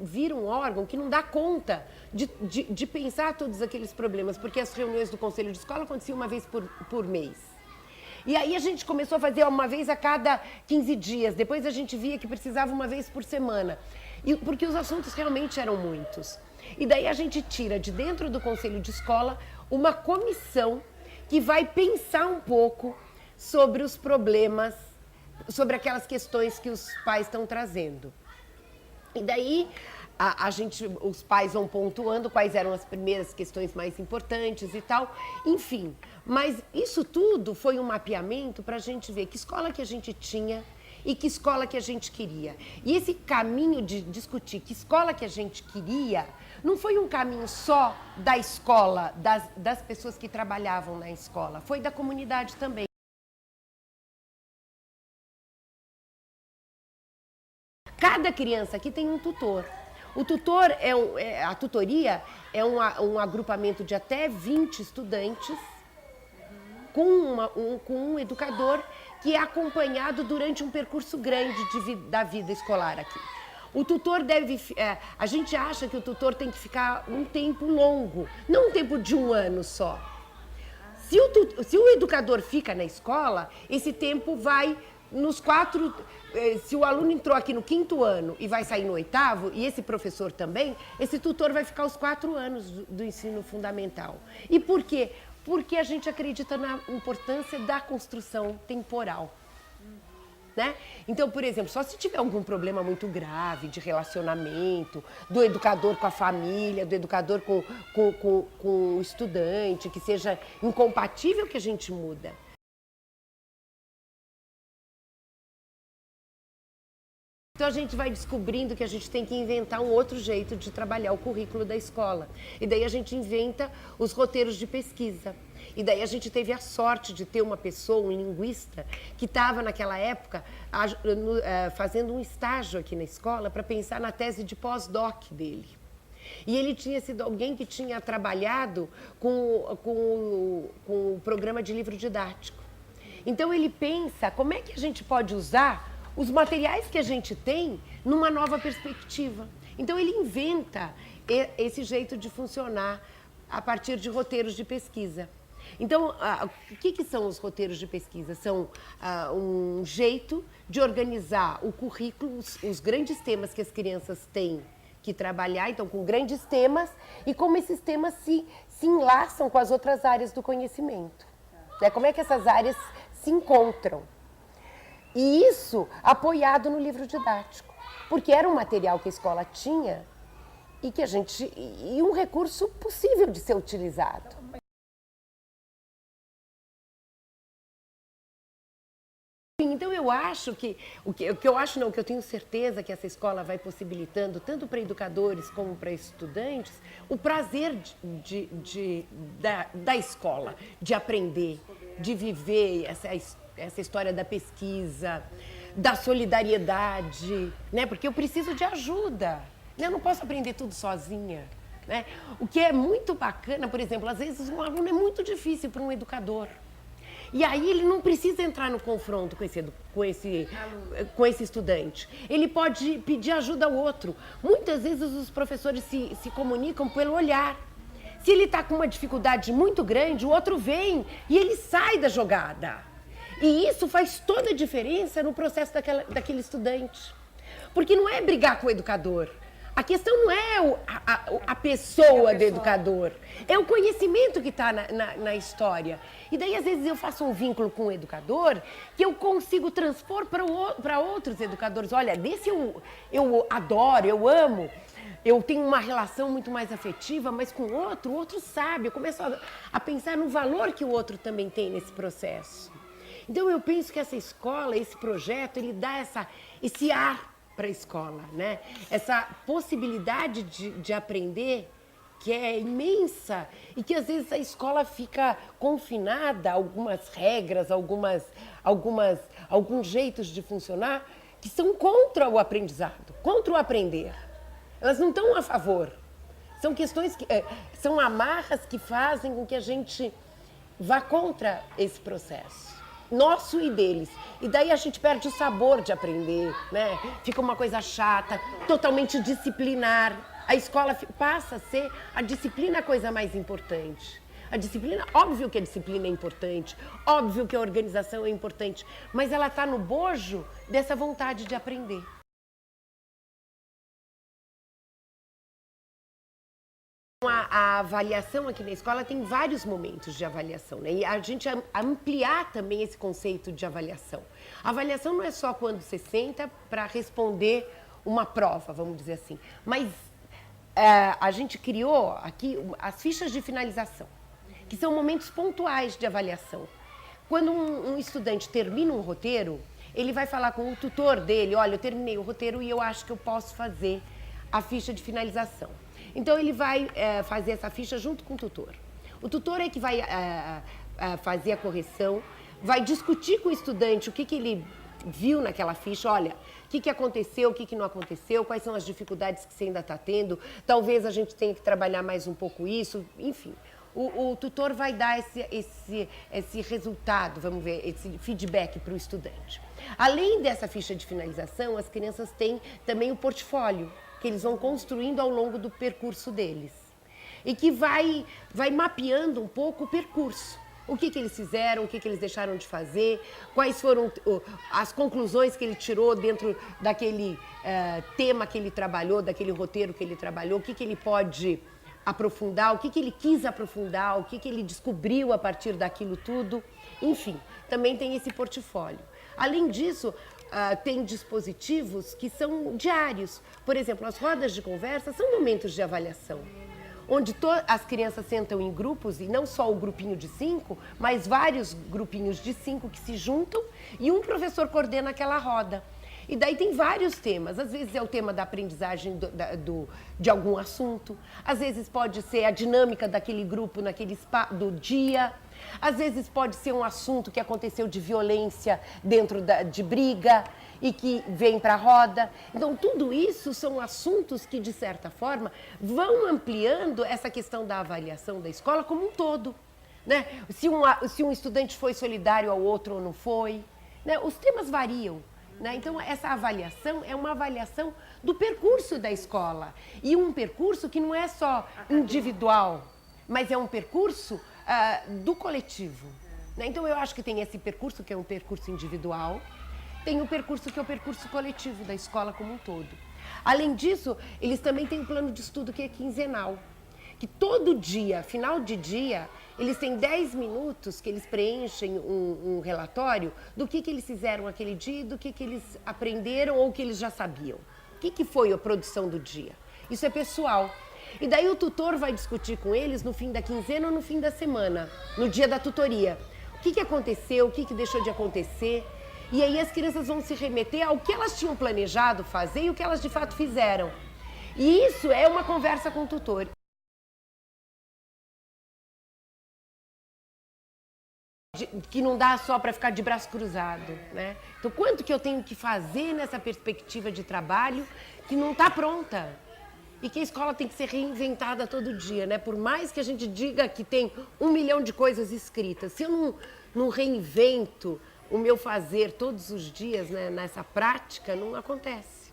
vira um órgão que não dá conta de pensar todos aqueles problemas, porque as reuniões do Conselho de Escola aconteciam uma vez por mês. E aí a gente começou a fazer uma vez a cada 15 dias, depois a gente via que precisava uma vez por semana, porque os assuntos realmente eram muitos. E daí a gente tira de dentro do Conselho de Escola uma comissão que vai pensar um pouco sobre os problemas, sobre aquelas questões que os pais estão trazendo. E daí os pais vão pontuando quais eram as primeiras questões mais importantes e tal, enfim. Mas isso tudo foi um mapeamento para a gente ver que escola que a gente tinha e que escola que a gente queria. E esse caminho de discutir que escola que a gente queria não foi um caminho só da escola, das pessoas que trabalhavam na escola, foi da comunidade também. Cada criança aqui tem um tutor. O tutor a tutoria é um agrupamento de até 20 estudantes com um educador que é acompanhado durante um percurso grande da vida escolar aqui. O tutor a gente acha que o tutor tem que ficar um tempo longo, não um tempo de um ano só. Se o educador fica na escola, esse tempo vai nos 4... Se o aluno entrou aqui no 5º ano e vai sair no 8º, e esse professor também, esse tutor vai ficar os 4 anos do ensino fundamental. E por quê? Porque a gente acredita na importância da construção temporal. Né? Então, por exemplo, só se tiver algum problema muito grave de relacionamento, do educador com a família, do educador com o estudante, que seja incompatível, que a gente muda. Então a gente vai descobrindo que a gente tem que inventar um outro jeito de trabalhar o currículo da escola. E daí a gente inventa os roteiros de pesquisa. E daí a gente teve a sorte de ter uma pessoa, um linguista, que estava naquela época fazendo um estágio aqui na escola para pensar na tese de pós-doc dele. E ele tinha sido alguém que tinha trabalhado com o programa de livro didático. Então ele pensa como é que a gente pode usar os materiais que a gente tem numa nova perspectiva. Então ele inventa esse jeito de funcionar a partir de roteiros de pesquisa. Então, o que são os roteiros de pesquisa? São um jeito de organizar o currículo, os grandes temas que as crianças têm que trabalhar, então com grandes temas, e como esses temas se enlaçam com as outras áreas do conhecimento. Né? Como é que essas áreas se encontram? E isso apoiado no livro didático, porque era um material que a escola tinha e um recurso possível de ser utilizado. Então eu acho que o que eu tenho certeza que essa escola vai possibilitando tanto para educadores como para estudantes o prazer da escola, de aprender, de viver essa história da pesquisa, da solidariedade, né? Porque eu preciso de ajuda, né? Eu não posso aprender tudo sozinha, né? O que é muito bacana, por exemplo, às vezes um aluno é muito difícil para um educador. E aí ele não precisa entrar no confronto com esse estudante. Ele pode pedir ajuda ao outro. Muitas vezes os professores se comunicam pelo olhar. Se ele está com uma dificuldade muito grande, o outro vem e ele sai da jogada. E isso faz toda a diferença no processo daquele estudante. Porque não é brigar com o educador. A questão não é a pessoa do educador, é o conhecimento que está na história. E daí, às vezes, eu faço um vínculo com o educador que eu consigo transpor para outros educadores. Olha, desse eu adoro, eu amo, eu tenho uma relação muito mais afetiva, mas com o outro sabe. Eu começo a pensar no valor que o outro também tem nesse processo. Então, eu penso que essa escola, esse projeto, ele dá esse ar para a escola, né? Essa possibilidade de aprender que é imensa e que às vezes a escola fica confinada a algumas regras, alguns jeitos de funcionar que são contra o aprendizado, contra o aprender. Elas não estão a favor. São questões são amarras que fazem com que a gente vá contra esse processo. nosso e deles. E daí a gente perde o sabor de aprender, né? Fica uma coisa chata, totalmente disciplinar. A escola passa a ser a disciplina a coisa mais importante. A disciplina, óbvio que a disciplina é importante, óbvio que a organização é importante, mas ela está no bojo dessa vontade de aprender. A avaliação aqui na escola tem vários momentos de avaliação, né? E a gente ampliar também esse conceito de avaliação. A avaliação não é só quando você senta para responder uma prova, vamos dizer assim, mas a gente criou aqui as fichas de finalização, que são momentos pontuais de avaliação. Quando um estudante termina um roteiro, ele vai falar com o tutor dele, olha, eu terminei o roteiro e eu acho que eu posso fazer a ficha de finalização. Então ele vai fazer essa ficha junto com o tutor. O tutor é que vai fazer a correção, vai discutir com o estudante o que ele viu naquela ficha, olha, o que aconteceu, o que não aconteceu, quais são as dificuldades que você ainda está tendo, talvez a gente tenha que trabalhar mais um pouco isso, enfim. O tutor vai dar esse resultado, vamos ver, esse feedback para o estudante. Além dessa ficha de finalização, as crianças têm também o portfólio, que eles vão construindo ao longo do percurso deles. E que vai mapeando um pouco o percurso. O que eles fizeram, o que eles deixaram de fazer, quais foram as conclusões que ele tirou dentro daquele tema que ele trabalhou, daquele roteiro que ele trabalhou, o que ele pode aprofundar, o que ele quis aprofundar, o que ele descobriu a partir daquilo tudo. Enfim, também tem esse portfólio. Além disso, tem dispositivos que são diários. Por exemplo, as rodas de conversa são momentos de avaliação, onde as crianças sentam em grupos, e não só o grupinho de 5, mas vários grupinhos de 5 que se juntam e um professor coordena aquela roda. E daí tem vários temas, às vezes é o tema da aprendizagem de algum assunto, às vezes pode ser a dinâmica daquele grupo do dia, às vezes pode ser um assunto que aconteceu de violência dentro de briga e que vem para a roda. Então, tudo isso são assuntos que, de certa forma, vão ampliando essa questão da avaliação da escola como um todo, né? Se um estudante foi solidário ao outro ou não foi, né? Os temas variam. Né? Então, essa avaliação é uma avaliação do percurso da escola. E um percurso que não é só individual, mas é um percurso do coletivo. Né? Então, eu acho que tem esse percurso, que é um percurso individual, tem o percurso que é o percurso coletivo da escola como um todo. Além disso, eles também têm um plano de estudo que é quinzenal, que todo dia, final de dia, eles têm 10 minutos que eles preenchem um relatório do que eles fizeram aquele dia, do que eles aprenderam ou que eles já sabiam. O que foi a produção do dia? Isso é pessoal. E daí o tutor vai discutir com eles no fim da quinzena ou no fim da semana, no dia da tutoria. O que aconteceu, o que deixou de acontecer. E aí as crianças vão se remeter ao que elas tinham planejado fazer e o que elas de fato fizeram. E isso é uma conversa com o tutor. Que não dá só para ficar de braço cruzado, né? Então, quanto que eu tenho que fazer nessa perspectiva de trabalho que não está pronta? E que a escola tem que ser reinventada todo dia, né? Por mais que a gente diga que tem 1 milhão de coisas escritas, se eu não reinvento o meu fazer todos os dias, né, nessa prática, não acontece.